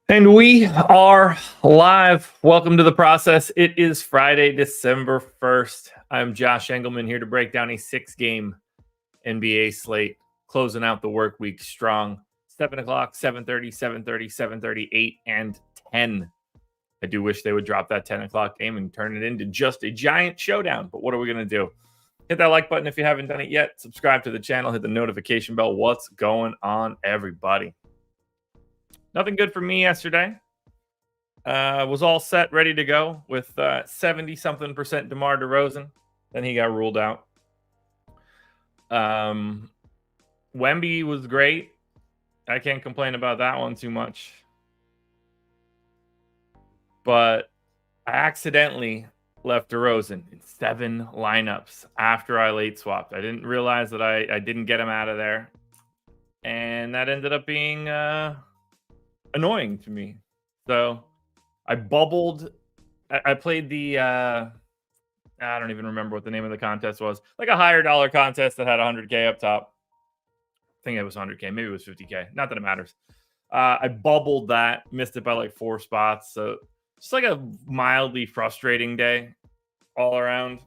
And we are live. Welcome to the process. It is Friday, December 1st. I'm Josh Engleman here to break down a 6-game NBA slate, closing out the work week strong. 7 o'clock, 7:30, 7:30, 7:30, 8, and 10. I do wish they would drop that 10 o'clock game and turn it into just a giant showdown. But what are we going to do? Hit that like button if you haven't done it yet. Subscribe to the channel. Hit the notification bell. What's going on, everybody? Nothing good for me yesterday. Was all set, ready to go with 70-something% DeMar DeRozan. Then he got ruled out. Wemby was great. I can't complain about that one too much. But I accidentally left DeRozan in 7 lineups after I late swapped. I didn't realize that I didn't get him out of there. And that ended up being annoying to me. So I bubbled. I played the I don't even remember what the name of the contest was. Like a higher dollar contest that had 100K up top. I think it was 100K. Maybe it was 50K. Not that it matters. I bubbled that. Missed it by like 4 spots. So just like a mildly frustrating day all around.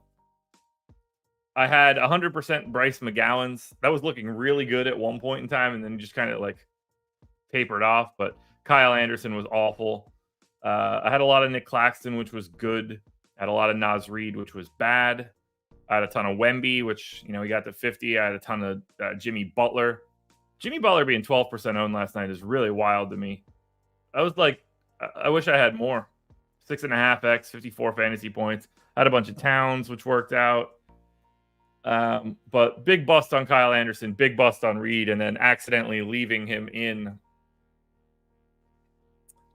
I had 100% Bryce McGowan's. That was looking really good at one point in time, and then just kind of like tapered off. But Kyle Anderson was awful. I had a lot of Nick Claxton, which was good. I had a lot of Naz Reid, which was bad. I had a ton of Wemby, which, he got to 50. I had a ton of Jimmy Butler. Jimmy Butler being 12% owned last night is really wild to me. I was like, I wish I had more. 6.5x, 54 fantasy points. I had a bunch of Towns, which worked out. But big bust on Kyle Anderson, big bust on Reid, and then accidentally leaving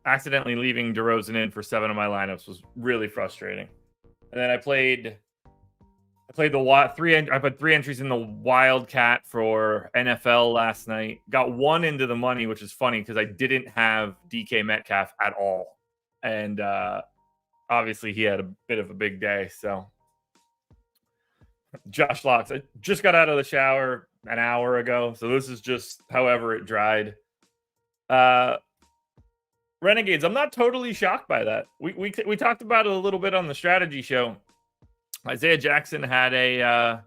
DeRozan in for 7 of my lineups was really frustrating. And then I played the 3. I put 3 entries in the Wildcat for NFL last night. Got 1 into the money, which is funny because I didn't have DK Metcalf at all, and obviously he had a bit of a big day. So Josh Locks. I just got out of the shower an hour ago, so this is just however it dried. Renegades, I'm not totally shocked by that. We talked about it a little bit on the strategy show. Isaiah Jackson had a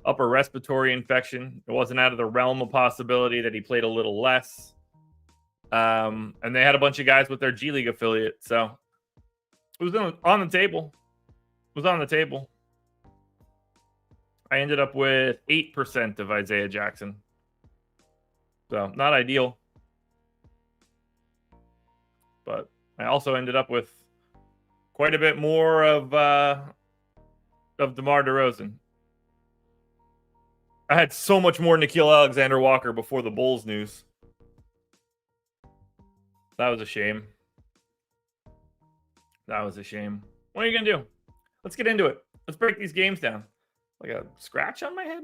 upper respiratory infection. It wasn't out of the realm of possibility that he played a little less. And they had a bunch of guys with their G League affiliate, so it was on the table. It was on the table. I ended up with 8% of Isaiah Jackson. So not ideal. But I also ended up with quite a bit more of DeMar DeRozan. I had so much more Nickeil Alexander-Walker before the Bulls news. That was a shame. That was a shame. What are you going to do? Let's get into it. Let's break these games down. Like a scratch on my head?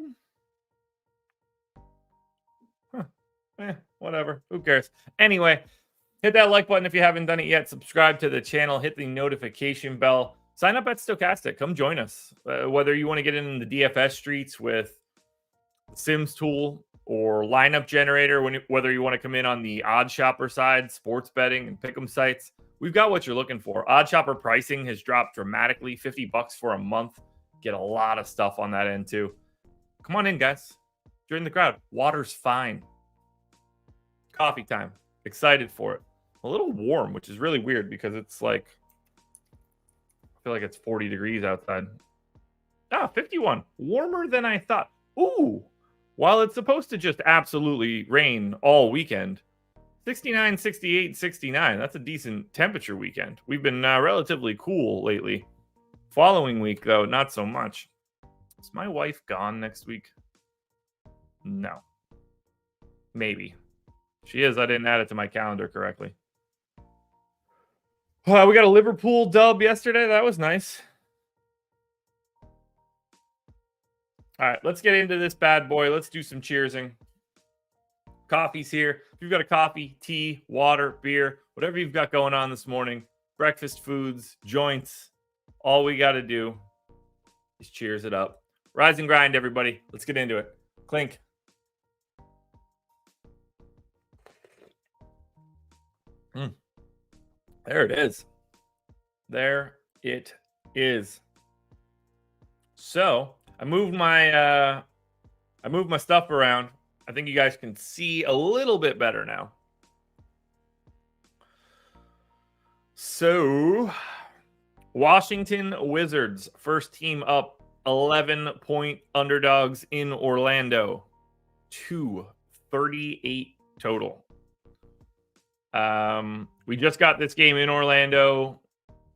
Whatever. Who cares? Anyway, hit that like button if you haven't done it yet. Subscribe to the channel. Hit the notification bell. Sign up at Stochastic. Come join us. Whether you want to get in the DFS streets with Sims tool or lineup generator, whether you want to come in on the odd shopper side, sports betting and pick'em sites, we've got what you're looking for. Odd shopper pricing has dropped dramatically. $50 for a month. Get a lot of stuff on that end too. Come on in, guys. Join the crowd. Water's fine. Coffee time. Excited for it. A little warm, which is really weird because it's like, I feel like it's 40 degrees outside. 51. Warmer than I thought. Ooh. While it's supposed to just absolutely rain all weekend, 69, 68, 69. That's a decent temperature weekend. We've been relatively cool lately. Following week, though, not so much. Is my wife gone next week? No. Maybe. She is. I didn't add it to my calendar correctly. We got a Liverpool dub yesterday. That was nice. All right, let's get into this bad boy. Let's do some cheersing. Coffee's here. If you've got a coffee, tea, water, beer, whatever you've got going on this morning, breakfast foods, joints, all we got to do is cheers it up. Rise and grind, everybody. Let's get into it. Clink. There it is. There it is. So I moved my stuff around. I think you guys can see a little bit better now. So Washington Wizards, first team up, 11-point underdogs in Orlando, 238 total. We just got this game in Orlando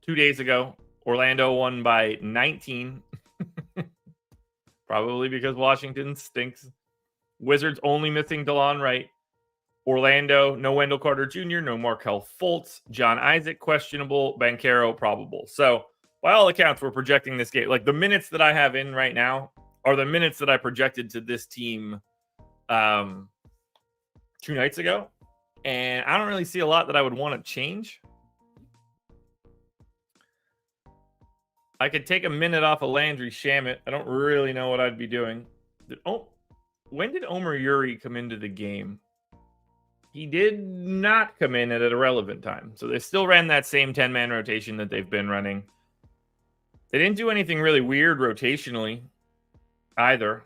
2 days ago. Orlando won by 19. Probably because Washington stinks. Wizards only missing DeLon Wright. Orlando, no Wendell Carter Jr., no Markelle Fultz. John Isaac, questionable. Banchero, probable. So, by all accounts, we're projecting this game. Like, the minutes that I have in right now are the minutes that I projected to this team 2 nights ago. And I don't really see a lot that I would want to change. I could take a minute off of Landry Shamet. I don't really know what I'd be doing. When did Omer Uri come into the game? He did not come in at a relevant time. So they still ran that same 10-man rotation that they've been running. They didn't do anything really weird rotationally either.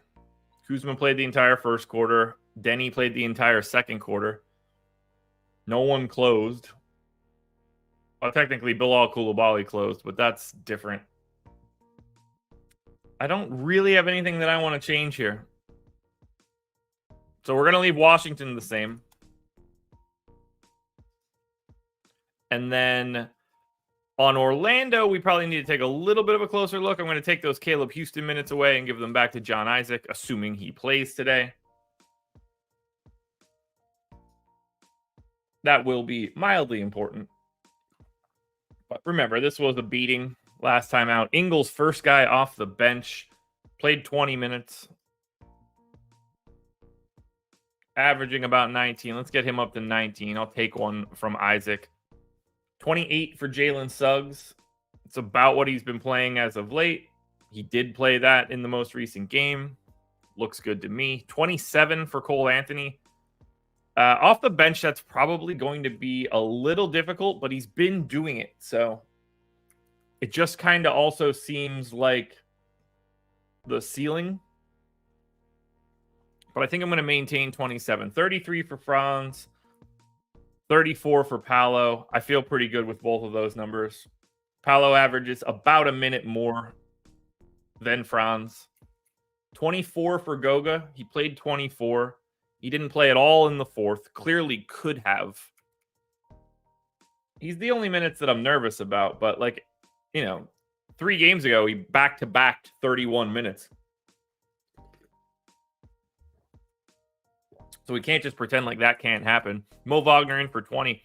Kuzma played the entire first quarter. Denny played the entire second quarter. No one closed. Well, technically, Bilal Coulibaly closed, but that's different. I don't really have anything that I want to change here. So we're going to leave Washington the same. And then on Orlando, we probably need to take a little bit of a closer look. I'm going to take those Caleb Houston minutes away and give them back to John Isaac, assuming he plays today. That will be mildly important. But remember, this was a beating last time out. Ingles, first guy off the bench, played 20 minutes. Averaging about 19. Let's get him up to 19. I'll take one from Isaac. 28 for Jalen Suggs. It's about what he's been playing as of late. He did play that in the most recent game. Looks good to me. 27 for Cole Anthony. Off the bench, that's probably going to be a little difficult, but he's been doing it. So it just kind of also seems like the ceiling. But I think I'm going to maintain 27. 33 for Franz. 34 for Paolo. I feel pretty good with both of those numbers. Paolo averages about a minute more than Franz. 24 for Goga. He played 24. He didn't play at all in the fourth. Clearly could have. He's the only minutes that I'm nervous about. But, 3 games ago, he back-to-backed 31 minutes. So we can't just pretend like that can't happen. Mo Wagner in for 20.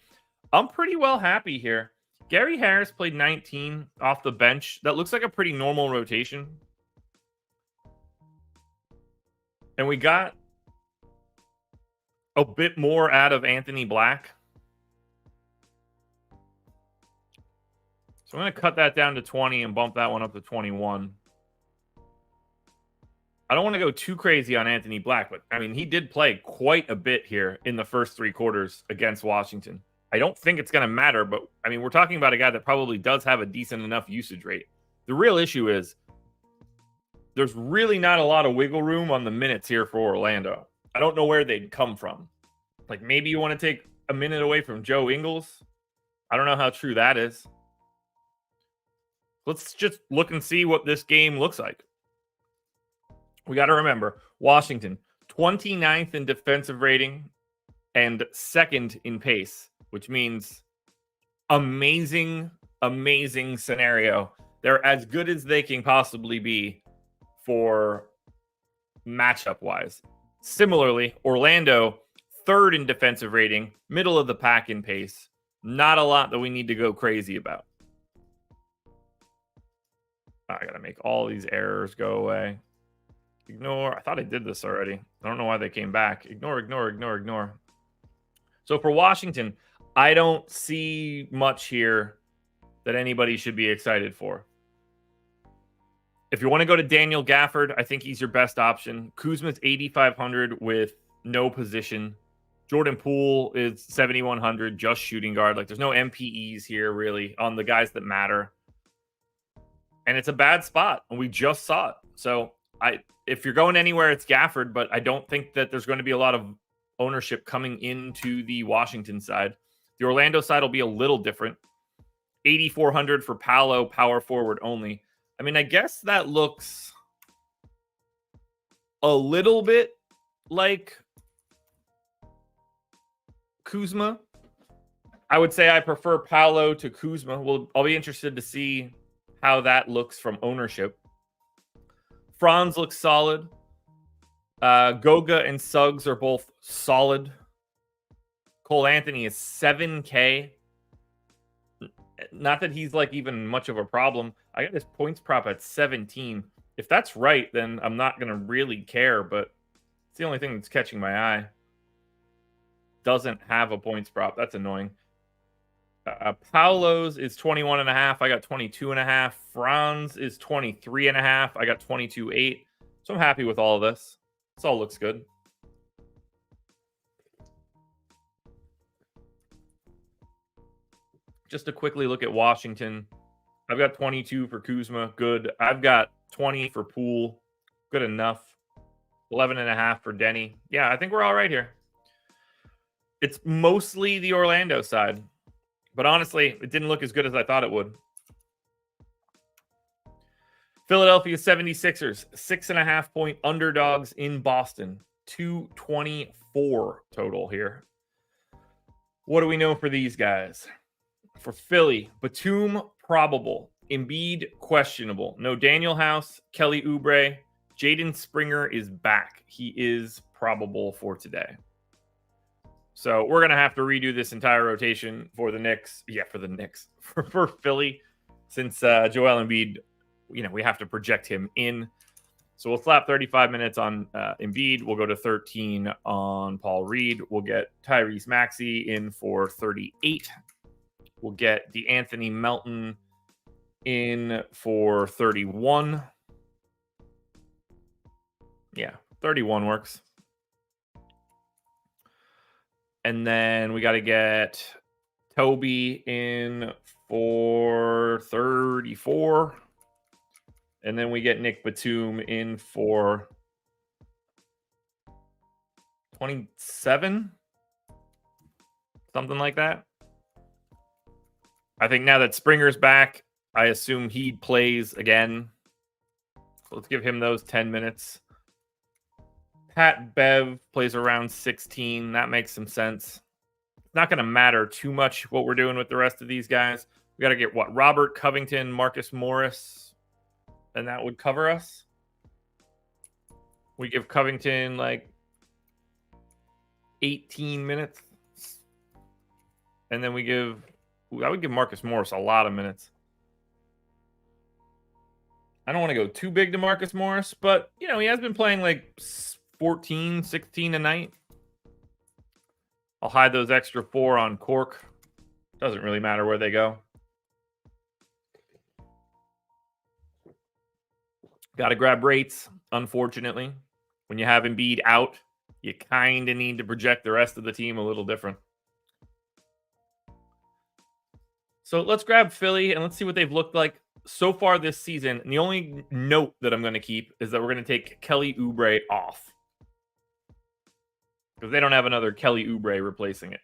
I'm pretty well happy here. Gary Harris played 19 off the bench. That looks like a pretty normal rotation. And we got a bit more out of Anthony Black. So I'm going to cut that down to 20 and bump that one up to 21. I don't want to go too crazy on Anthony Black, but I mean, he did play quite a bit here in the first 3 quarters against Washington. I don't think it's going to matter, but I mean, we're talking about a guy that probably does have a decent enough usage rate. The real issue is there's really not a lot of wiggle room on the minutes here for Orlando. I don't know where they'd come from. Like, maybe you want to take a minute away from Joe Ingles. I don't know how true that is. Let's just look and see what this game looks like. We got to remember, Washington, 29th in defensive rating and 2nd in pace, which means amazing, amazing scenario. They're as good as they can possibly be for matchup-wise. Similarly, Orlando, 3rd in defensive rating, middle of the pack in pace. Not a lot that we need to go crazy about. I got to make all these errors go away. Ignore. I thought I did this already. I don't know why they came back. Ignore, ignore, ignore, ignore. So for Washington, I don't see much here that anybody should be excited for. If you want to go to Daniel Gafford, I think he's your best option. Kuzma's 8,500 with no position. Jordan Poole is 7,100, just shooting guard. Like, there's no MPEs here, really, on the guys that matter. And it's a bad spot, and we just saw it. So, if you're going anywhere, it's Gafford, but I don't think that there's going to be a lot of ownership coming into the Washington side. The Orlando side will be a little different. 8,400 for Paolo, power forward only. I mean, I guess that looks a little bit like Kuzma. I would say I prefer Paolo to Kuzma. Well, I'll be interested to see how that looks from ownership. Franz looks solid. Goga and Suggs are both solid. Cole Anthony is 7K. Not that he's like even much of a problem. I got his points prop at 17. If that's right, then I'm not going to really care, but it's the only thing that's catching my eye. Doesn't have a points prop. That's annoying. Paolo's is 21.5. I got 22.5. Franz is 23.5. I got 22.8. So I'm happy with all of this. This all looks good. Just to quickly look at Washington. I've got 22 for Kuzma. Good. I've got 20 for Poole. Good enough. 11.5 for Denny. Yeah, I think we're all right here. It's mostly the Orlando side. But honestly, it didn't look as good as I thought it would. Philadelphia 76ers, 6.5-point underdogs in Boston. 224 total here. What do we know for these guys? For Philly, Batum, probable. Embiid, questionable. No Daniel House, Kelly Oubre. Jaden Springer is back. He is probable for today. So we're going to have to redo this entire rotation for the Knicks. Yeah, for the Knicks. For Philly, since Joel Embiid, we have to project him in. So we'll slap 35 minutes on Embiid. We'll go to 13 on Paul Reed. We'll get Tyrese Maxey in for 38. We'll get DeAnthony Melton in for 31. Yeah, 31 works. And then we got to get Toby in for 34. And then we get Nick Batum in for 27. Something like that. I think now that Springer's back, I assume he plays again. So let's give him those 10 minutes. Pat Bev plays around 16. That makes some sense. It's not going to matter too much what we're doing with the rest of these guys. We got to get Robert Covington, Marcus Morris, and that would cover us. We give Covington like 18 minutes. And then I would give Marcus Morris a lot of minutes. I don't want to go too big to Marcus Morris, but, he has been playing like 14, 16 a night. I'll hide those extra 4 on Cork. Doesn't really matter where they go. Got to grab rates, unfortunately. When you have Embiid out, you kind of need to project the rest of the team a little different. So let's grab Philly and let's see what they've looked like so far this season. And the only note that I'm going to keep is that we're going to take Kelly Oubre off, because they don't have another Kelly Oubre replacing it.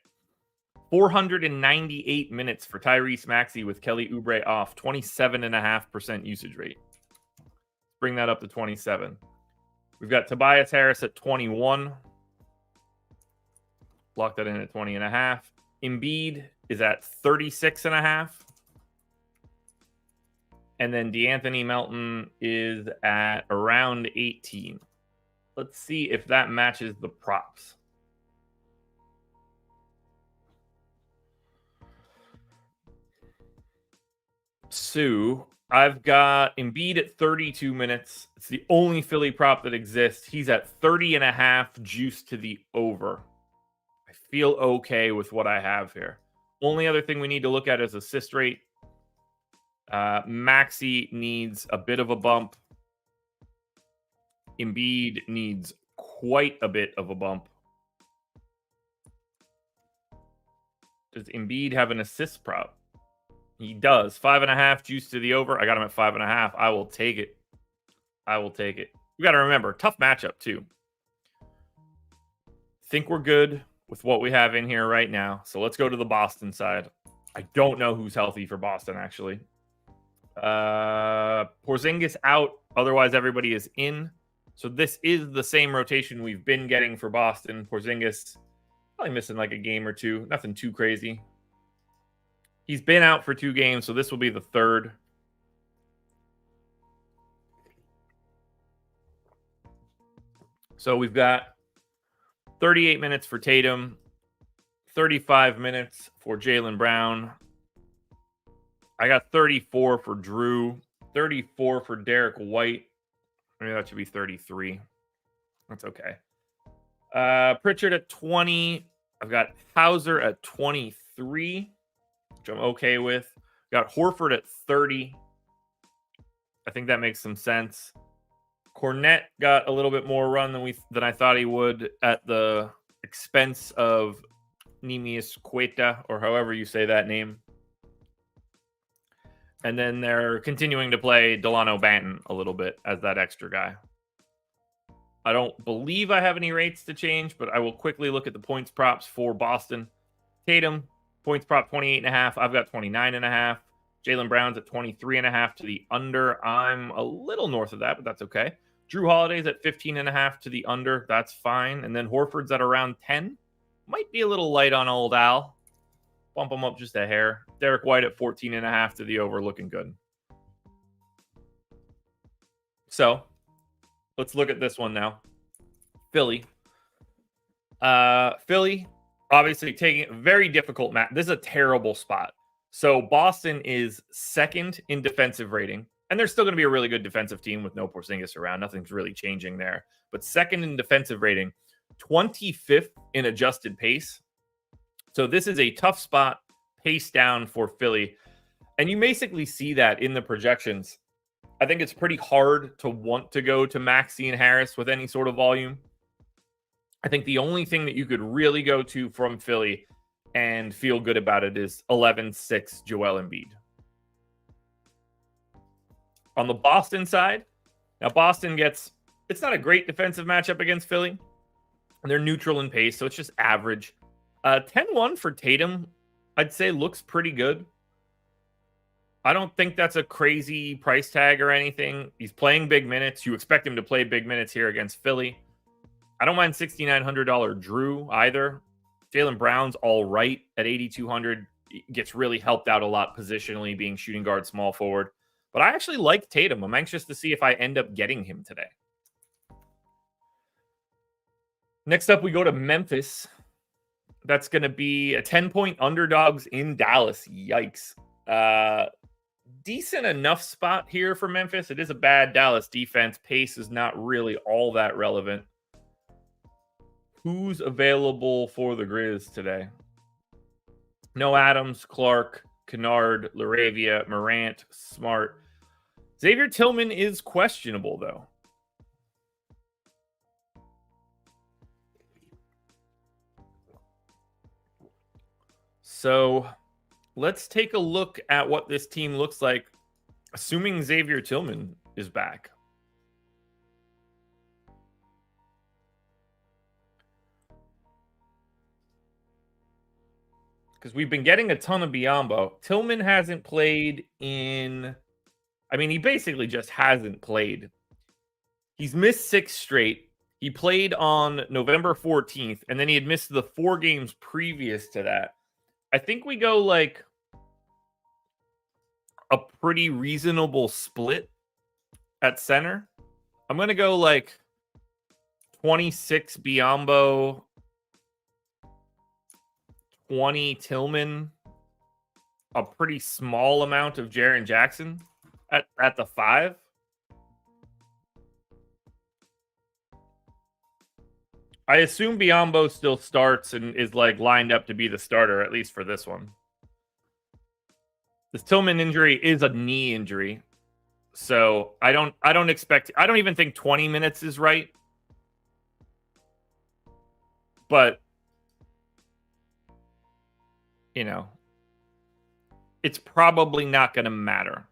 498 minutes for Tyrese Maxey with Kelly Oubre off, 27.5% usage rate. Bring that up to 27. We've got Tobias Harris at 21. Lock that in at 20.5. Embiid is at 36.5. And then DeAnthony Melton is at around 18. Let's see if that matches the props. So I've got Embiid at 32 minutes. It's the only Philly prop that exists. He's at 30.5 juice to the over. I feel okay with what I have here. Only other thing we need to look at is assist rate. Maxey needs a bit of a bump. Embiid needs quite a bit of a bump. Does Embiid have an assist prop? He does. 5.5 juice to the over. I got him at 5.5. I will take it. I will take it. You got to remember, tough matchup too. Think we're good with what we have in here right now. So let's go to the Boston side. I don't know who's healthy for Boston, actually. Porzingis out. Otherwise, everybody is in. So this is the same rotation we've been getting for Boston. Porzingis probably missing like a game or two. Nothing too crazy. He's been out for 2 games, so this will be the third. So we've got 38 minutes for Tatum, 35 minutes for Jaylen Brown. I got 34 for Drew, 34 for Derek White. Maybe that should be 33. That's okay. Pritchard at 20. I've got Hauser at 23, which I'm okay with. Got Horford at 30. I think that makes some sense. Cornette got a little bit more run than I thought he would at the expense of Nemius Queta, or however you say that name. And then they're continuing to play Delano Banton a little bit as that extra guy. I don't believe I have any rates to change, but I will quickly look at the points props for Boston. Tatum, points prop 28.5. I've got 29.5. Jaylen Brown's at 23.5 to the under. I'm a little north of that, but that's okay. Drew Holiday's at 15.5 to the under. That's fine. And then Horford's at around 10. Might be a little light on old Al. Bump him up just a hair. Derek White at 14.5 to the over. Looking good. So let's look at this one now. Philly. Philly, obviously taking a very difficult match. This is a terrible spot. So Boston is second in defensive rating. And they're still going to be a really good defensive team with no Porzingis around. Nothing's really changing there. But second in defensive rating, 25th in adjusted pace. So this is a tough spot, pace down for Philly. And you basically see that in the projections. I think it's pretty hard to want to go to Maxey and Harris with any sort of volume. I think the only thing that you could really go to from Philly and feel good about it is 11-6 Joel Embiid. On the Boston side, now Boston gets, it's not a great defensive matchup against Philly. They're neutral in pace, so it's just average. 10-1 for Tatum, I'd say looks pretty good. I don't think that's a crazy price tag or anything. He's playing big minutes. You expect him to play big minutes here against Philly. I don't mind $6,900 Drew either. Jaylen Brown's all right at 8,200. Gets really helped out a lot positionally, being shooting guard, small forward. But I actually like Tatum. I'm anxious to see if I end up getting him today. Next up, we go to Memphis. That's going to be a 10-point underdogs in Dallas. Yikes. Decent enough spot here for Memphis. It is a bad Dallas defense. Pace is not really all that relevant. Who's available for the Grizz today? No Adams, Clark, Kennard, Laravia, Morant, Smart. Xavier Tillman is questionable, though. So let's take a look at what this team looks like, assuming Xavier Tillman is back. Because we've been getting a ton of Biyombo. Tillman hasn't played in... I mean, he basically just hasn't played. He's missed 6 straight. He played on November 14th, and then he had missed the 4 games previous to that. I think we go like a pretty reasonable split at center. I'm going to go like 26 Biyombo, 20 Tillman, a pretty small amount of Jaren Jackson at the 5. I assume Biyombo still starts and is like lined up to be the starter, at least for this one. This Tillman injury is a knee injury. So I don't even think 20 minutes is right. But it's probably not going to matter.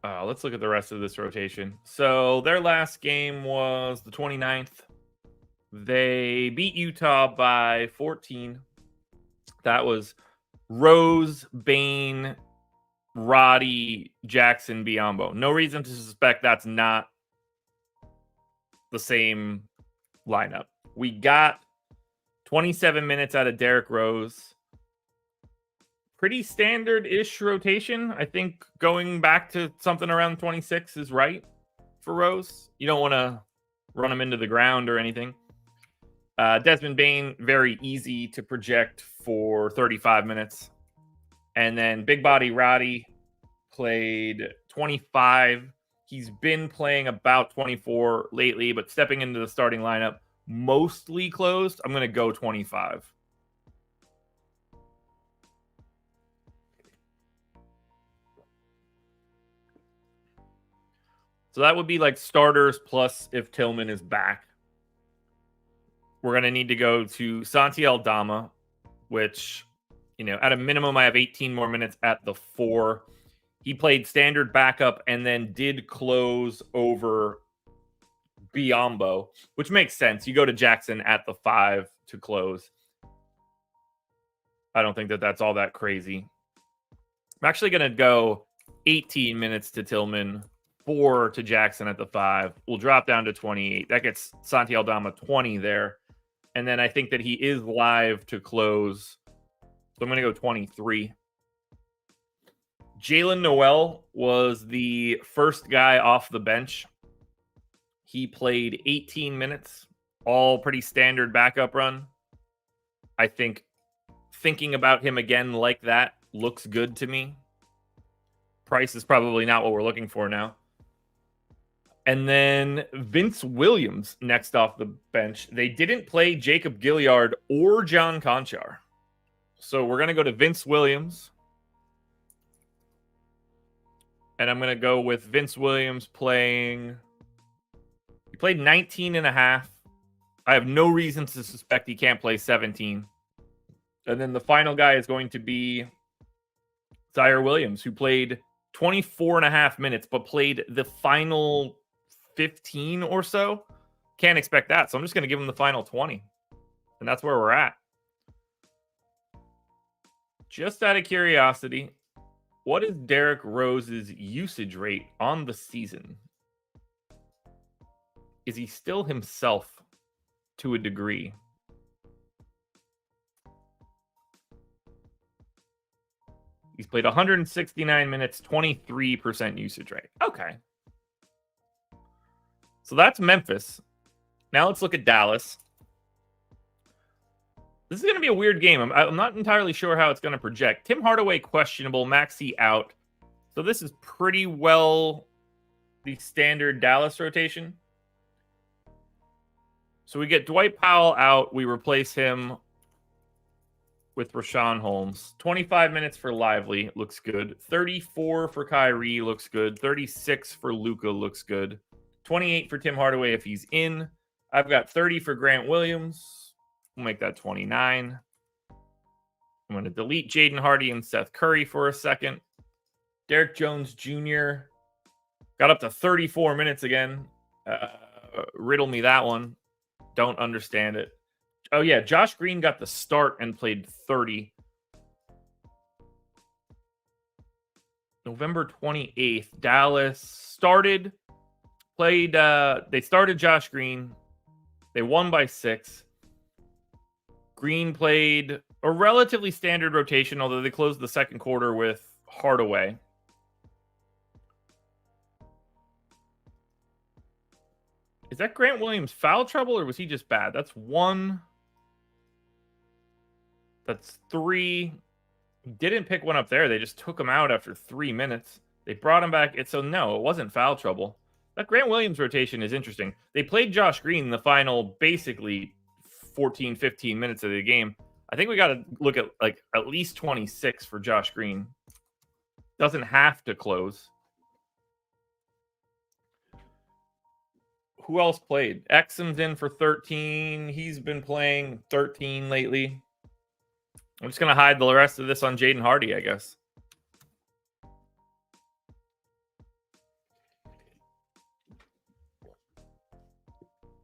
Let's look at the rest of this rotation. So their last game was the 29th. They beat Utah by 14. That was Rose, Bane, Roddy, Jackson, Biyombo. No reason to suspect that's not the same lineup. We got 27 minutes out of Derrick Rose. Pretty standard-ish rotation. I think going back to something around 26 is right for Rose. You don't want to run him into the ground or anything. Desmond Bane, very easy to project for 35 minutes. And then Big Body Roddy played 25. He's been playing about 24 lately, but stepping into the starting lineup, mostly closed. I'm going to go 25. So that would be like starters plus if Tillman is back. We're going to need to go to Santi Aldama, which, at a minimum, I have 18 more minutes at the 4. He played standard backup and then did close over Biyombo, which makes sense. You go to Jackson at the 5 to close. I don't think that that's all that crazy. I'm actually going to go 18 minutes to Tillman, 4 to Jackson at the 5. We'll drop down to 28. That gets Santi Aldama 20 there. And then I think that he is live to close. So I'm going to go 23. Jalen Noel was the first guy off the bench. He played 18 minutes, all pretty standard backup run. I think thinking about him again like that looks good to me. Price is probably not what we're looking for now. And then Vince Williams next off the bench. They didn't play Jacob Gilyard or John Conchar. So we're going to go to Vince Williams. And I'm going to go with Vince Williams playing. He played 19 and a half. I have no reason to suspect he can't play 17. And then the final guy is going to be Zaire Williams, who played 24 and a half minutes, but played the final 15 or so. Can't expect that. So I'm just going to give him the final 20. And that's where we're at. Just out of curiosity, what is Derrick Rose's usage rate on the season? Is he still himself to a degree? He's played 169 minutes, 23% usage rate. Okay. So that's Memphis. Now let's look at Dallas. This is going to be a weird game. I'm not entirely sure how it's going to project. Tim Hardaway questionable, Maxey out. So this is pretty well the standard Dallas rotation. So we get Dwight Powell out. We replace him with Rashawn Holmes. 25 minutes for Lively. Looks good. 34 for Kyrie. Looks good. 36 for Luka. Looks good. 28 for Tim Hardaway if he's in. I've got 30 for Grant Williams. We'll make that 29. I'm going to delete Jaden Hardy and Seth Curry for a second. Derek Jones Jr. got up to 34 minutes again. Riddle me that one. Don't understand it. Oh, yeah. Josh Green got the start and played 30. November 28th. Dallas started. They started Josh Green. They won by 6. Green played a relatively standard rotation, although they closed the second quarter with Hardaway. Is that Grant Williams foul trouble, or was he just bad? That's 1. That's 3. He didn't pick one up there. They just took him out after 3 minutes. They brought him back. So no, it wasn't foul trouble. That Grant Williams rotation is interesting. They played Josh Green in the final basically 14, 15 minutes of the game. I think we got to look at at least 26 for Josh Green. Doesn't have to close. Who else played? Exum's in for 13. He's been playing 13 lately. I'm just going to hide the rest of this on Jaden Hardy, I guess.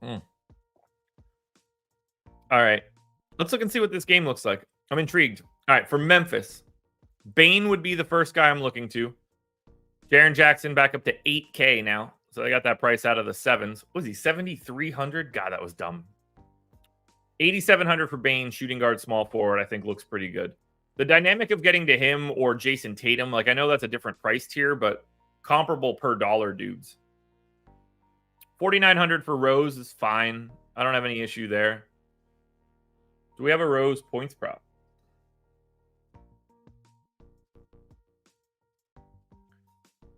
All right. Let's look and see what this game looks like. I'm intrigued. All right. For Memphis, Bane would be the first guy I'm looking to. Jaren Jackson back up to 8K now. So I got that price out of the sevens. What was he, 7,300? God, that was dumb. 8,700 for Bane, shooting guard, small forward, I think looks pretty good. The dynamic of getting to him or Jason Tatum, like I know that's a different price tier, but comparable per dollar dudes. 4,900 for Rose is fine. I don't have any issue there. Do we have a Rose points prop?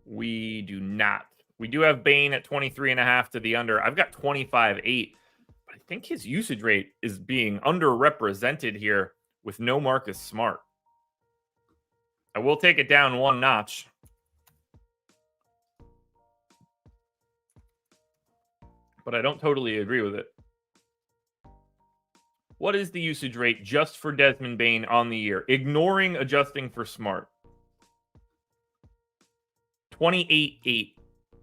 We do not. We do have Bane at 23.5 to the under. I've got 25.8. I think his usage rate is being underrepresented here with no Marcus Smart. I will take it down one notch. But I don't totally agree with it. What is the usage rate just for Desmond Bane on the year, ignoring adjusting for Smart? 28.8.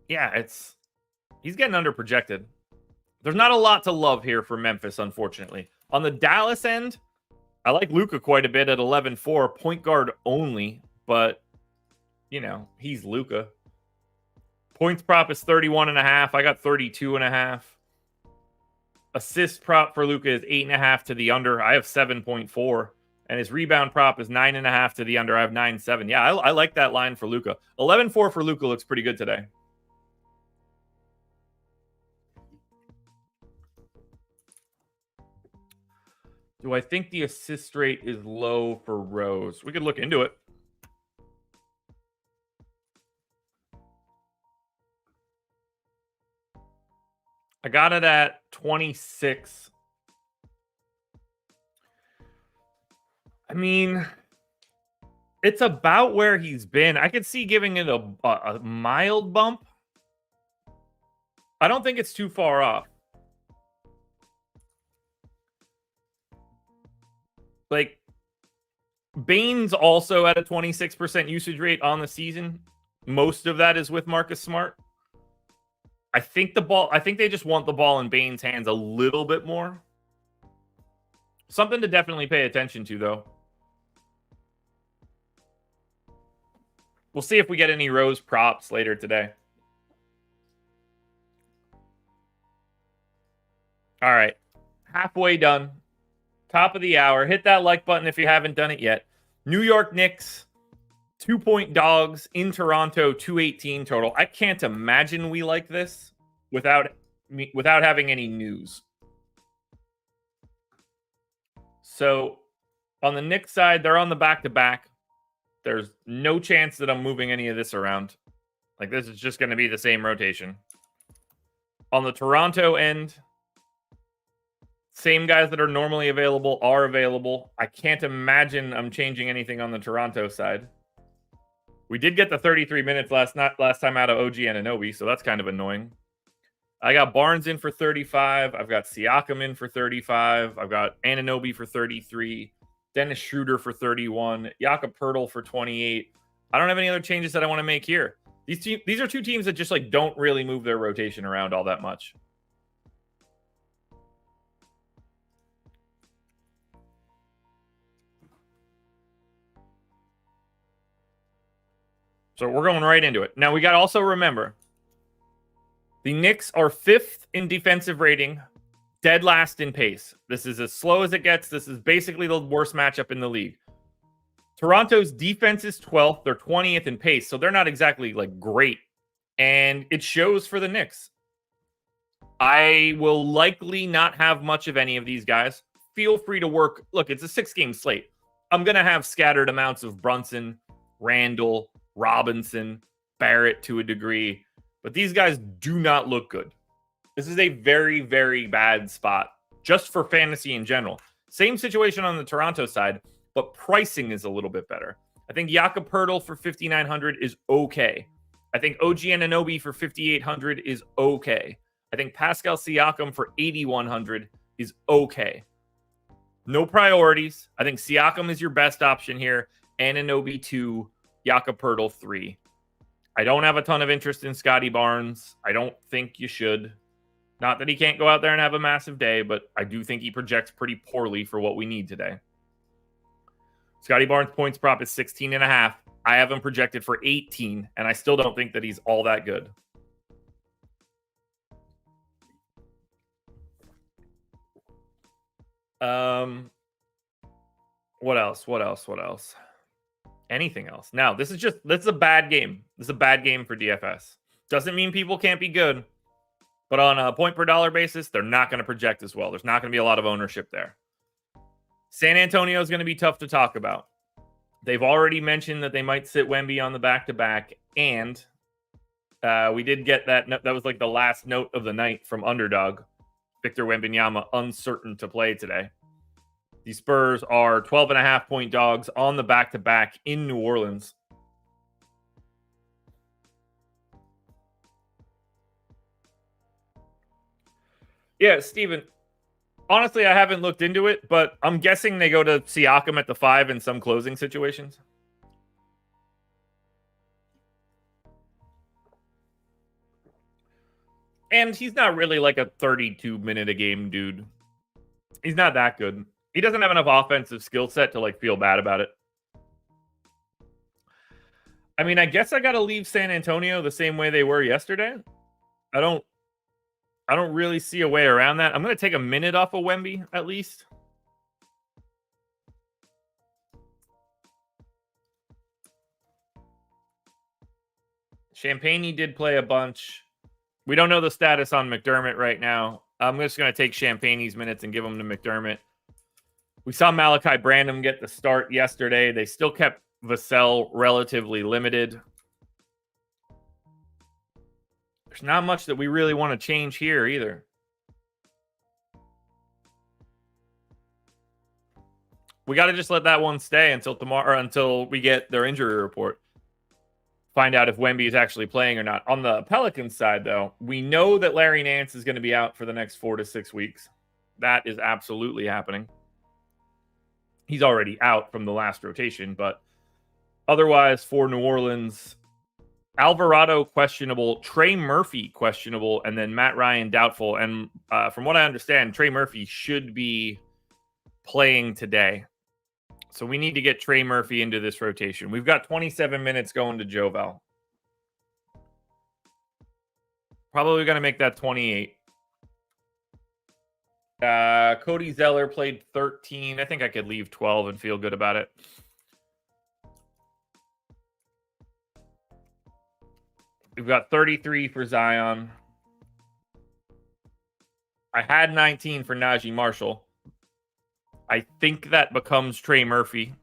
Yeah, he's getting under projected. There's not a lot to love here for Memphis, unfortunately. On the Dallas end, I like Luka quite a bit at 11.4, point guard only, but, you know, he's Luka. Points prop is 31.5. I got 32.5. Assist prop for Luka is 8.5 to the under. I have 7.4. And his rebound prop is 9.5 to the under. I have 9.7. Yeah, I like that line for Luka. 11.4 for Luka looks pretty good today. Do I think the assist rate is low for Rose? We could look into it. I got it at 26. I mean, it's about where he's been. I could see giving it a mild bump. I don't think it's too far off. Like, Bane's also at a 26% usage rate on the season. Most of that is with Marcus Smart. I think they just want the ball in Bane's hands a little bit more. Something to definitely pay attention to, though. We'll see if we get any Rose props later today. All right. Halfway done. Top of the hour. Hit that like button if you haven't done it yet. New York Knicks, 2-point dogs in Toronto, 218 total. I can't imagine we like this without having any news. So on the Knicks side, they're on the back-to-back. There's no chance that I'm moving any of this around. Like, this is just going to be the same rotation. On the Toronto end, same guys that are normally available are available. I can't imagine I'm changing anything on the Toronto side. We did get the 33 minutes last time out of OG Anunoby, so that's kind of annoying. I got Barnes in for 35. I've got Siakam in for 35. I've got Anunoby for 33. Dennis Schroeder for 31. Jakob Poeltl for 28. I don't have any other changes that I want to make here. These are two teams that just like don't really move their rotation around all that much. So we're going right into it. Now, we got to also remember, the Knicks are 5th in defensive rating, dead last in pace. This is as slow as it gets. This is basically the worst matchup in the league. Toronto's defense is 12th. They're 20th in pace, so they're not exactly like great. And it shows for the Knicks. I will likely not have much of any of these guys. Feel free to work. Look, it's a 6-game slate. I'm going to have scattered amounts of Brunson, Randall, Robinson, Barrett to a degree, but these guys do not look good. This is a very, very bad spot just for fantasy in general. Same situation on the Toronto side, but pricing is a little bit better. I think Jakob Poeltl for 5,900 is okay. I think OG Anunoby for 5,800 is okay. I think Pascal Siakam for 8,100 is okay. No priorities. I think Siakam is your best option here. Anunoby 2, Jakob Poeltl 3. I don't have a ton of interest in Scotty Barnes. I don't think you should. Not that he can't go out there and have a massive day, but I do think he projects pretty poorly for what we need today. Scotty Barnes' points prop is 16.5. I have him projected for 18, and I still don't think that he's all that good. What else? Anything else? Now, this is a bad game. This is a bad game for DFS. Doesn't mean people can't be good, but on a point per dollar basis, they're not going to project as well. There's not going to be a lot of ownership there. San Antonio is going to be tough to talk about. They've already mentioned that they might sit Wemby on the back-to-back, and we did get that. That was like the last note of the night from Underdog. Victor Wembanyama uncertain to play today. The Spurs are 12.5-point dogs on the back-to-back in New Orleans. Yeah, Steven, honestly, I haven't looked into it, but I'm guessing they go to Siakam at the 5 in some closing situations. And he's not really like a 32-minute-a-game dude. He's not that good. He doesn't have enough offensive skill set to like feel bad about it. I mean, I guess I got to leave San Antonio the same way they were yesterday. I don't really see a way around that. I'm going to take a minute off of Wemby at least. Champagny did play a bunch. We don't know the status on McDermott right now. I'm just going to take Champagny's minutes and give them to McDermott. We saw Malachi Branham get the start yesterday. They still kept Vassell relatively limited. There's not much that we really want to change here either. We got to just let that one stay until tomorrow, or until we get their injury report. Find out if Wemby is actually playing or not. On the Pelicans side, though, we know that Larry Nance is going to be out for the next 4 to 6 weeks. That is absolutely happening. He's already out from the last rotation, but otherwise for New Orleans, Alvarado questionable, Trey Murphy questionable, and then Matt Ryan doubtful. And from what I understand, Trey Murphy should be playing today. So we need to get Trey Murphy into this rotation. We've got 27 minutes going to Jovel. Probably going to make that 28. Cody Zeller played 13. I think I could leave 12 and feel good about it. We've got 33 for Zion. I had 19 for Najee Marshall. I think that becomes Trey Murphy.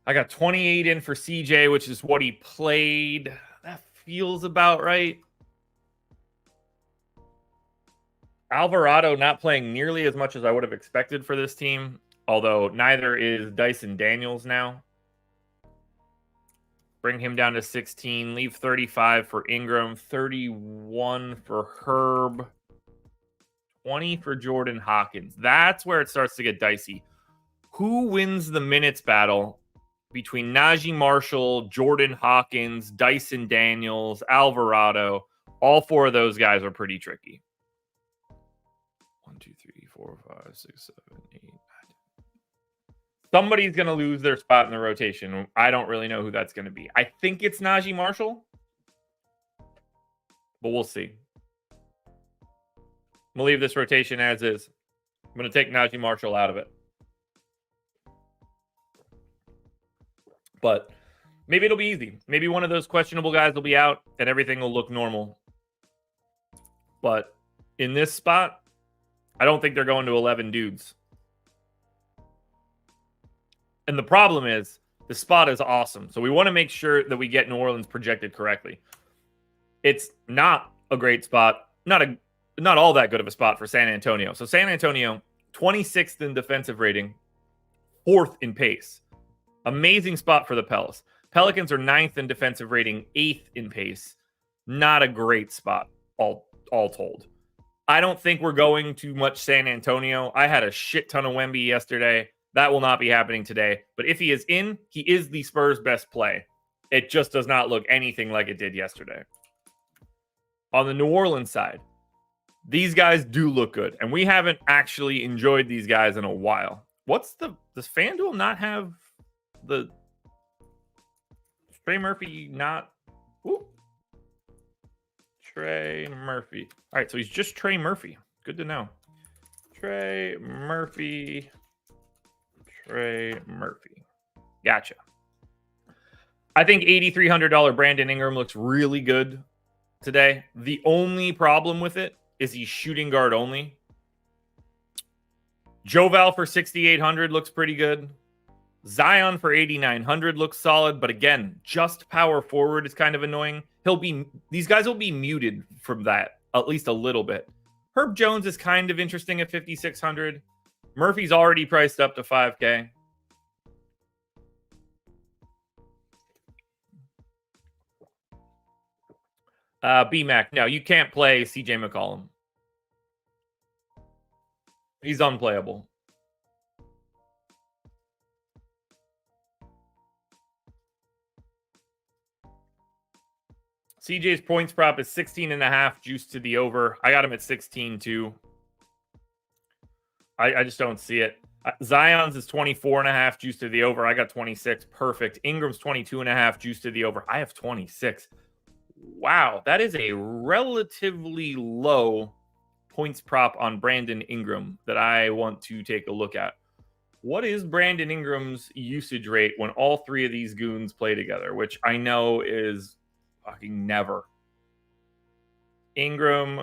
I got 28 in for CJ, which is what he played. That feels about right. Alvarado not playing nearly as much as I would have expected for this team, although neither is Dyson Daniels now. Bring him down to 16. Leave 35 for Ingram. 31 for Herb. 20 for Jordan Hawkins. That's where it starts to get dicey. Who wins the minutes battle between Najee Marshall, Jordan Hawkins, Dyson Daniels, Alvarado? All 4 of those guys are pretty tricky. 1, 2, 3, 4, 5, 6, 7, 8, 9. Somebody's going to lose their spot in the rotation. I don't really know who that's going to be. I think it's Najee Marshall, but we'll see. I'm going to leave this rotation as is. I'm going to take Najee Marshall out of it. But maybe it'll be easy. Maybe one of those questionable guys will be out and everything will look normal. But in this spot, I don't think they're going to 11 dudes. And the problem is, the spot is awesome. So we want to make sure that we get New Orleans projected correctly. It's not a great spot. Not all that good of a spot for San Antonio. So San Antonio, 26th in defensive rating, 4th in pace. Amazing spot for the Pels. Pelicans are 9th in defensive rating, 8th in pace. Not a great spot, all told. I don't think we're going to much San Antonio. I had a shit ton of Wemby yesterday. That will not be happening today. But if he is in, he is the Spurs' best play. It just does not look anything like it did yesterday. On the New Orleans side, these guys do look good. And we haven't actually enjoyed these guys in a while. Does FanDuel not have the Trey Murphy not? Ooh. Trey Murphy. All right, so he's just Trey Murphy. Good to know. Trey Murphy. Gotcha. I think $8,300 Brandon Ingram looks really good today. The only problem with it is he's shooting guard only. Joval for 6,800 looks pretty good. Zion for 8,900 looks solid, but again, just power forward is kind of annoying. These guys will be muted from that at least a little bit. Herb Jones is kind of interesting at 5,600. Murphy's already priced up to 5K. BMAC, no, you can't play CJ McCollum. He's unplayable. CJ's points prop is 16.5 juice to the over. I got him at 16 too. I just don't see it. Zion's is 24.5 juice to the over. I got 26. Perfect. Ingram's 22.5 juice to the over. I have 26. Wow, that is a relatively low points prop on Brandon Ingram that I want to take a look at. What is Brandon Ingram's usage rate when all three of these goons play together, which I know is fucking never. Ingram,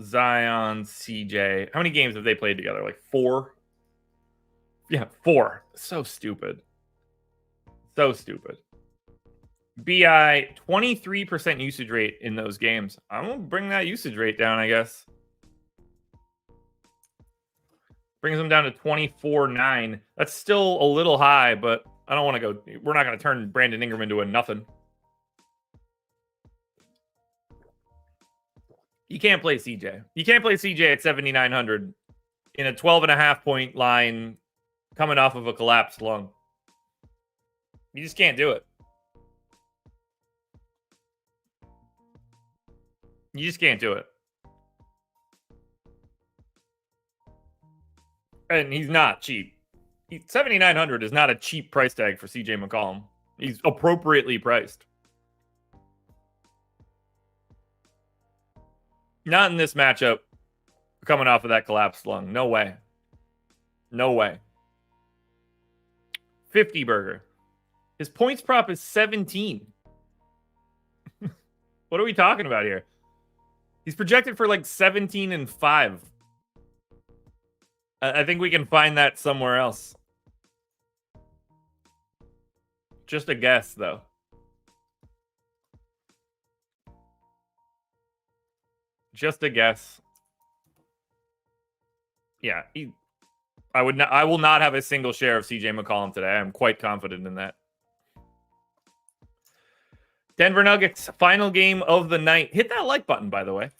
Zion, CJ. How many games have they played together? Like 4? Yeah, 4. So stupid. So stupid. BI, 23% usage rate in those games. I'm going to bring that usage rate down, I guess. Brings them down to 24.9. That's still a little high, but I don't want to go. We're not going to turn Brandon Ingram into a nothing. You can't play CJ. You can't play CJ at 7,900 in a 12.5 point line coming off of a collapsed lung. You just can't do it. You just can't do it. And he's not cheap. 7,900 is not a cheap price tag for CJ McCollum. He's appropriately priced. Not in this matchup coming off of that collapsed lung. No way. No way. 50 burger. His points prop is 17. What are we talking about here? He's projected for like 17 and 5. I think we can find that somewhere else. Just a guess, though. Just a guess. Yeah, I will not have a single share of CJ McCollum today. I'm quite confident in that. Denver Nuggets, final game of the night. Hit that like button, by the way.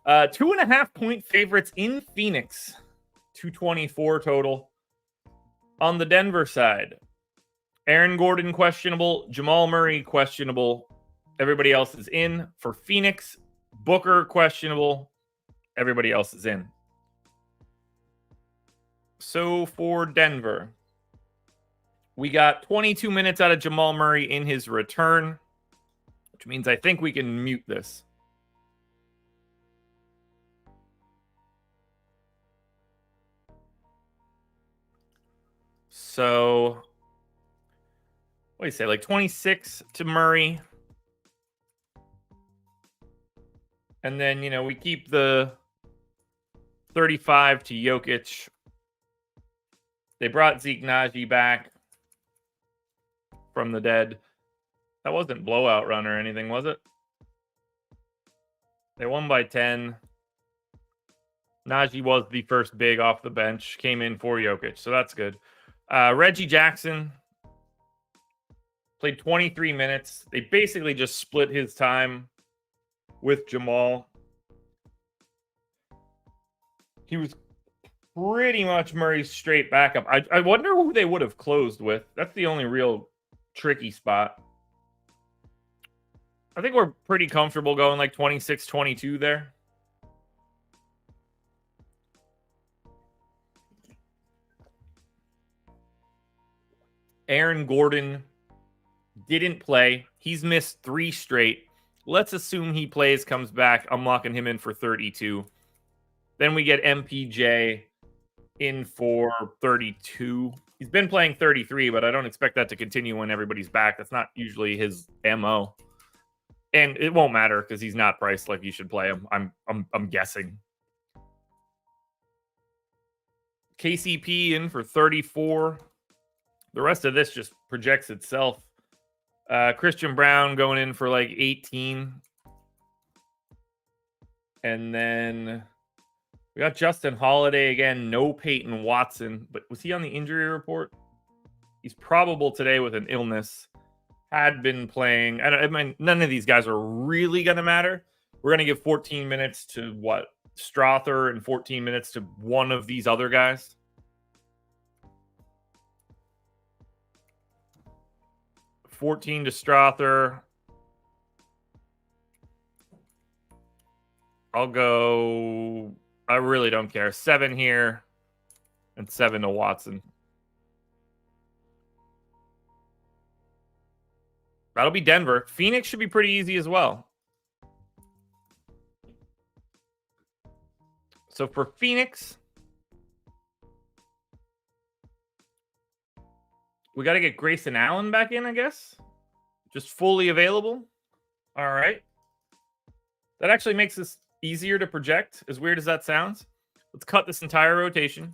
2.5 point favorites in Phoenix. 224 total. On the Denver side, Aaron Gordon questionable, Jamal Murray questionable. Everybody else is in. For Phoenix, Booker questionable. Everybody else is in. So for Denver, we got 22 minutes out of Jamal Murray in his return, which means I think we can mute this. So, what do you say? Like 26 to Murray. And then, we keep the 35 to Jokic. They brought Zeke Naji back from the dead. That wasn't blowout run or anything, was it? They won by 10. Naji was the first big off the bench. Came in for Jokic, so that's good. Reggie Jackson. Played 23 minutes. They basically just split his time with Jamal. He was pretty much Murray's straight backup. I wonder who they would have closed with. That's the only real tricky spot. I think we're pretty comfortable going like 26-22 there. Aaron Gordon didn't play. He's missed 3 straight. Let's assume he plays, comes back. I'm locking him in for 32. Then we get MPJ in for 32. He's been playing 33, but I don't expect that to continue when everybody's back. That's not usually his MO. And it won't matter because he's not priced like you should play him. I'm guessing. KCP in for 34. The rest of this just projects itself. Christian Brown going in for like 18. And then we got Justin Holiday again. No Peyton Watson. But was he on the injury report? He's probable today with an illness. Had been playing. I mean, none of these guys are really going to matter. We're going to give 14 minutes to what? Strother and 14 minutes to one of these other guys. $14 to Strother. I'll go. I really don't care. 7 here and 7 to Watson. That'll be Denver. Phoenix should be pretty easy as well. So for Phoenix, we got to get Grayson Allen back in, I guess. Just fully available. All right. That actually makes this easier to project, as weird as that sounds. Let's cut this entire rotation.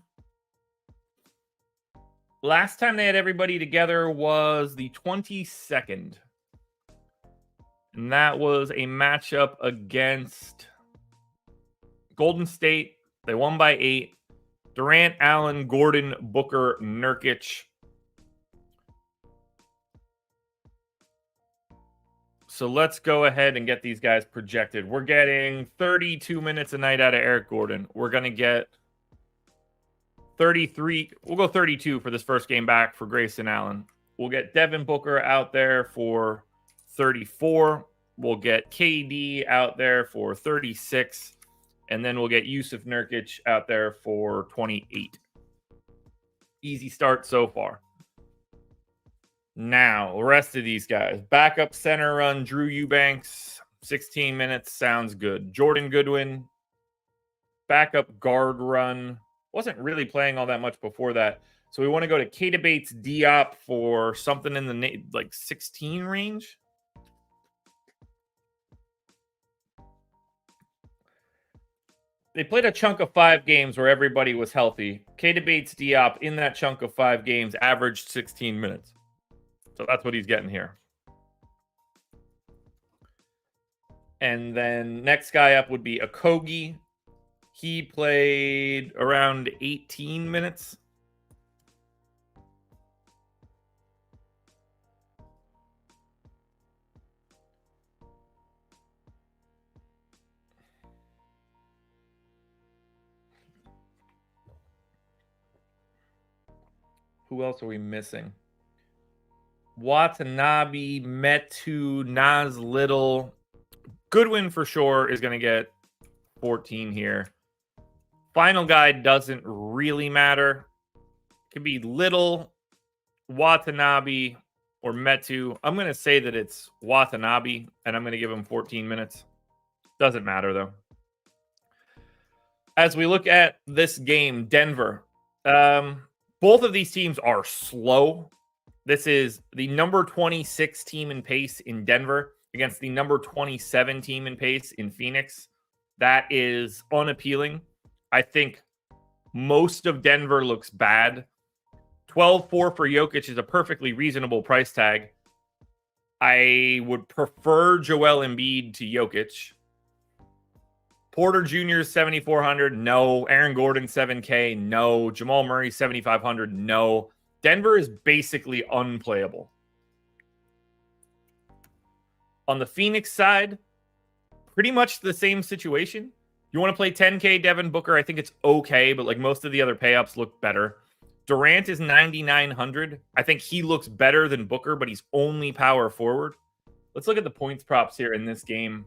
Last time they had everybody together was the 22nd. And that was a matchup against Golden State. They won by 8. Durant, Allen, Gordon, Booker, Nurkic. So let's go ahead and get these guys projected. We're getting 32 minutes a night out of Eric Gordon. We're going to get 33. We'll go 32 for this first game back for Grayson Allen. We'll get Devin Booker out there for 34. We'll get KD out there for 36. And then we'll get Yusuf Nurkic out there for 28. Easy start so far. Now, the rest of these guys. Backup center run, Drew Eubanks. 16 minutes, sounds good. Jordan Goodwin. Backup guard run. Wasn't really playing all that much before that. So we want to go to Keita Bates Diop for something in the like 16 range. They played a chunk of 5 games where everybody was healthy. Keita Bates Diop in that chunk of 5 games averaged 16 minutes. So that's what he's getting here. And then next guy up would be Okogie. He played around 18 minutes. Who else are we missing? Watanabe, Metu, Nas Little. Goodwin for sure is going to get 14 here. Final guy doesn't really matter. It could be Little, Watanabe, or Metu. I'm going to say that it's Watanabe, and I'm going to give him 14 minutes. Doesn't matter, though. As we look at this game, Denver. Both of these teams are slow. This is the number 26 team in pace in Denver against the number 27 team in pace in Phoenix. That is unappealing. I think most of Denver looks bad. 12-4 for Jokic is a perfectly reasonable price tag. I would prefer Joel Embiid to Jokic. Porter Jr. 7,400, no. Aaron Gordon 7K, no. Jamal Murray 7,500, no. Denver is basically unplayable. On the Phoenix side, pretty much the same situation. You want to play 10K Devin Booker? I think it's okay, but like most of the other pay-ups look better. Durant is 9,900. I think he looks better than Booker, but he's only power forward. Let's look at the points props here in this game,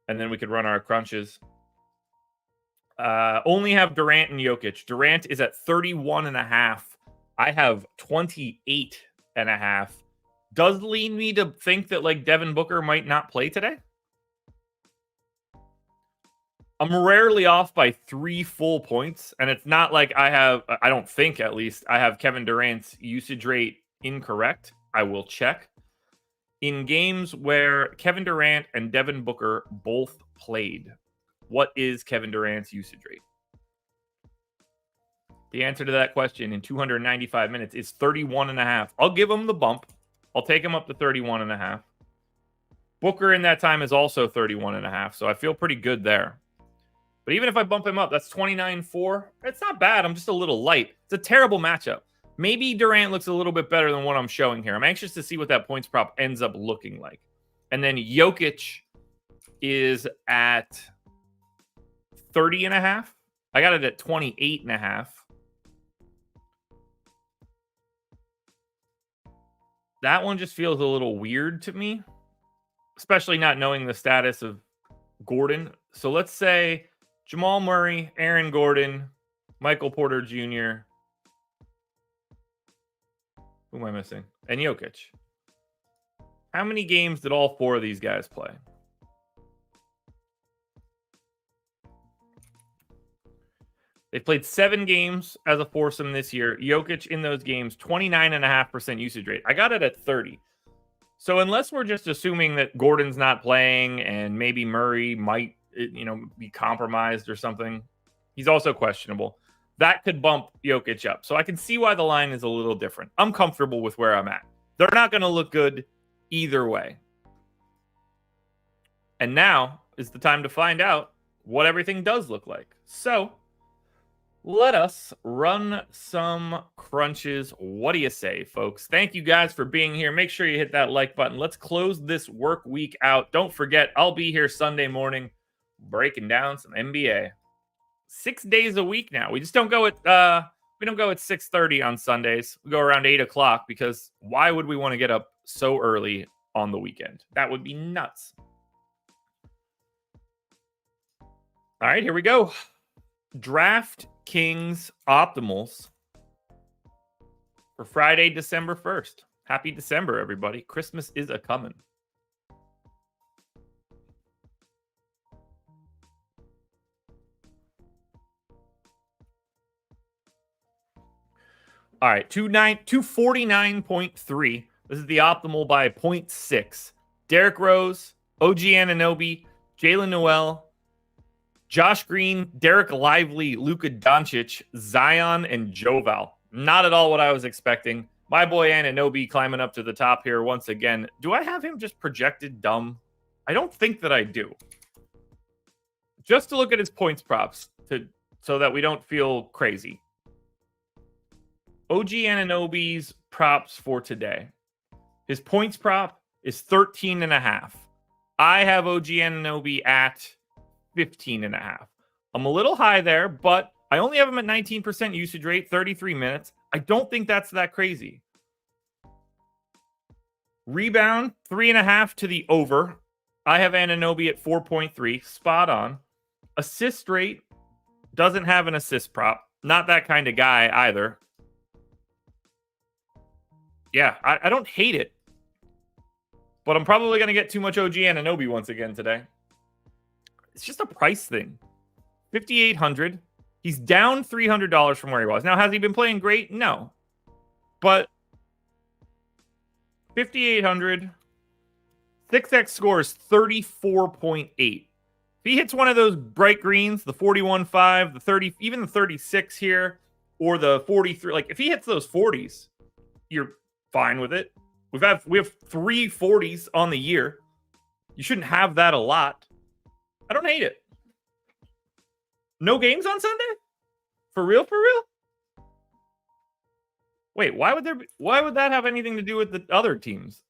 and then we could run our crunches. Only have Durant and Jokic. Durant is at 31.5. I have 28.5. Does lead me to think that like Devin Booker might not play today. I'm rarely off by 3 full points, and it's not like I don't think at least, I have Kevin Durant's usage rate incorrect. I will check. In games where Kevin Durant and Devin Booker both played, what is Kevin Durant's usage rate? The answer to that question in 295 minutes is 31.5. I'll give him the bump. I'll take him up to 31.5. Booker in that time is also 31.5, so I feel pretty good there. But even if I bump him up, that's 29.4. It's not bad. I'm just a little light. It's a terrible matchup. Maybe Durant looks a little bit better than what I'm showing here. I'm anxious to see what that points prop ends up looking like. And then Jokic is at 30.5. I got it at 28.5. That one just feels a little weird to me, especially not knowing the status of Gordon. So let's say Jamal Murray, Aaron Gordon, Michael Porter Jr. Who am I missing? And Jokic. How many games did all 4 of these guys play? They played 7 games as a foursome this year. Jokic in those games, 29.5% usage rate. I got it at 30. So unless we're just assuming that Gordon's not playing and maybe Murray might, be compromised or something, he's also questionable. That could bump Jokic up. So I can see why the line is a little different. I'm comfortable with where I'm at. They're not going to look good either way. And now is the time to find out what everything does look like. So let us run some crunches. What do you say, folks? Thank you guys for being here. Make sure you hit that like button. Let's close this work week out. Don't forget, I'll be here Sunday morning breaking down some NBA. 6 days a week now. We just don't go at 6:30 on Sundays. We go around 8 o'clock because why would we want to get up so early on the weekend? That would be nuts. All right, here we go. DraftKings Optimals for Friday, December 1st. Happy December, everybody. Christmas is a-coming. All right, 249.3. This is the optimal by 0.6. Derrick Rose, OG Anunoby, Jalen Noel, Josh Green, Derek Lively, Luka Doncic, Zion, and Joval. Not at all what I was expecting. My boy Anunoby climbing up to the top here once again. Do I have him just projected dumb? I don't think that I do. Just to look at his points props so that we don't feel crazy. OG Anunoby's props for today. His points prop is 13.5. I have OG Anunoby at 15.5. I'm a little high there, but I only have him at 19% usage rate, 33 minutes. I don't think that's that crazy. Rebound, 3.5 to the over. I have Anunoby at 4.3, spot on. Assist rate, doesn't have an assist prop. Not that kind of guy either. Yeah, I don't hate it. But I'm probably going to get too much OG Anunoby once again today. It's just a price thing. 5,800. He's down $300 from where he was. Now, has he been playing great? No. But 5,800. 6x score is 34.8. If he hits one of those bright greens, the 41.5, the 30, even the 36 here, or the 43, like if he hits those 40s, you're fine with it. We have 3 40s on the year. You shouldn't have that a lot. I don't hate it. No games on Sunday? For real? For real? Wait, why would that have anything to do with the other teams?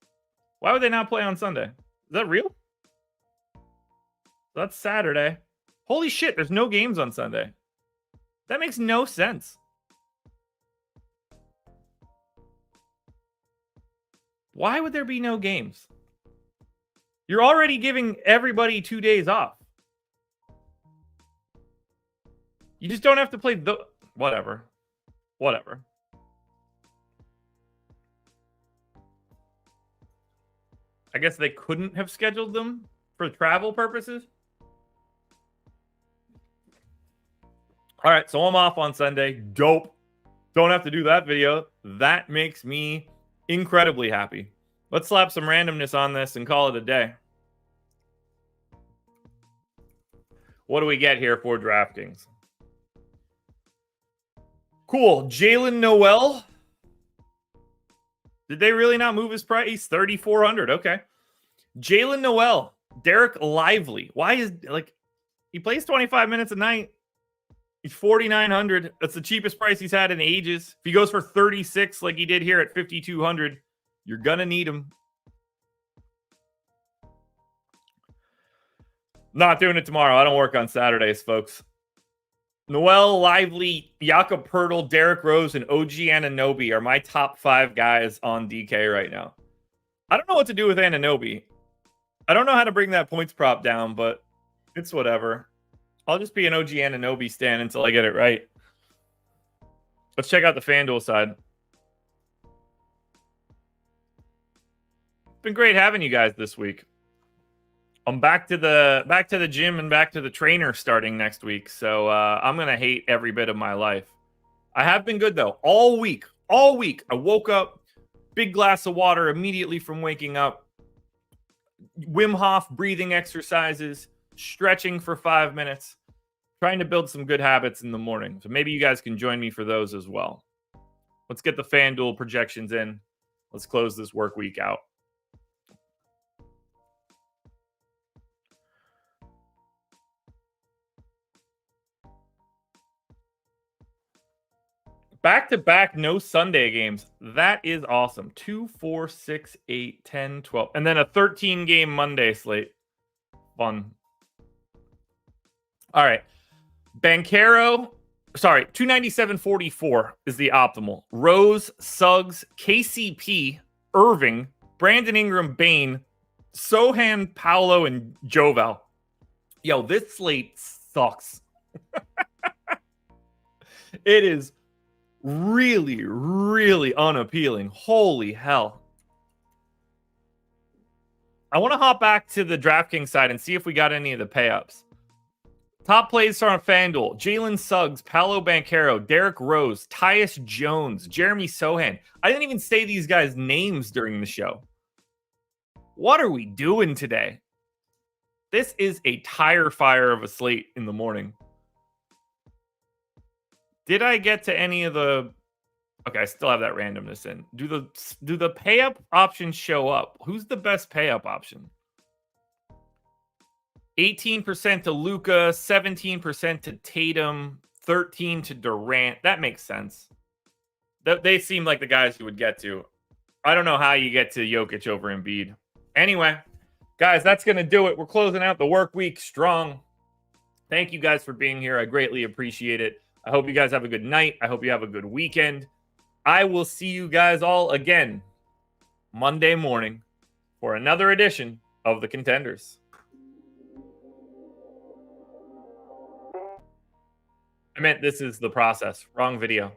Why would they not play on Sunday? that real? That's Saturday. Holy shit, there's no games on Sunday. That makes no sense. Why would there be no games? You're already giving everybody 2 days off. You just don't have to play the... Whatever. I guess they couldn't have scheduled them for travel purposes. All right, so I'm off on Sunday. Dope. Don't have to do that video. That makes me incredibly happy. Let's slap some randomness on this and call it a day. What do we get here for DraftKings? Cool. Jalen Noel. Did they really not move his price? 3,400. Okay. Jalen Noel. Derek Lively. Why is, like, he plays 25 minutes a night. He's 4,900. That's the cheapest price he's had in ages. If he goes for 36 like he did here at 5,200, you're going to need him. Not doing it tomorrow. I don't work on Saturdays, folks. Noel, Lively, Jakob Poeltl, Derrick Rose, and OG Anunoby are my top 5 guys on DK right now. I don't know what to do with Anunoby. I don't know how to bring that points prop down, but it's whatever. I'll just be an OG Anunoby stan until I get it right. Let's check out the FanDuel side. It's been great having you guys this week. I'm back to the gym and back to the trainer starting next week, so I'm gonna hate every bit of my life. I have been good though all week. I woke up, big glass of water immediately from waking up. Wim Hof breathing exercises, stretching for 5 minutes, trying to build some good habits in the morning. So maybe you guys can join me for those as well. Let's get the FanDuel projections in. Let's close this work week out. Back-to-back, no Sunday games. That is awesome. 2, 4, 6, 8, 10, 12. And then a 13-game Monday slate. Fun. All right. Banchero, sorry, 297.44 is the optimal. Rose, Suggs, KCP, Irving, Brandon Ingram, Bane, Sohan, Paolo, and Jovel. Yo, this slate sucks. It is really, really unappealing. Holy hell. I want to hop back to the DraftKings side and see if we got any of the pay-ups. Top plays are on FanDuel. Jalen Suggs, Paolo Banchero, Derrick Rose, Tyus Jones, Jeremy Sohan. I didn't even say these guys' names during the show. What are we doing today? This is a tire fire of a slate in the morning. Did I get to any of the... Okay, I still have that randomness in. Do the pay-up options show up? Who's the best pay-up option? 18% to Luka, 17% to Tatum, 13% to Durant. That makes sense. They seem like the guys you would get to. I don't know how you get to Jokic over Embiid. Anyway, guys, that's going to do it. We're closing out the work week strong. Thank you guys for being here. I greatly appreciate it. I hope you guys have a good night. I hope you have a good weekend. I will see you guys all again Monday morning for another edition of The Contenders. I meant this is the process. Wrong video.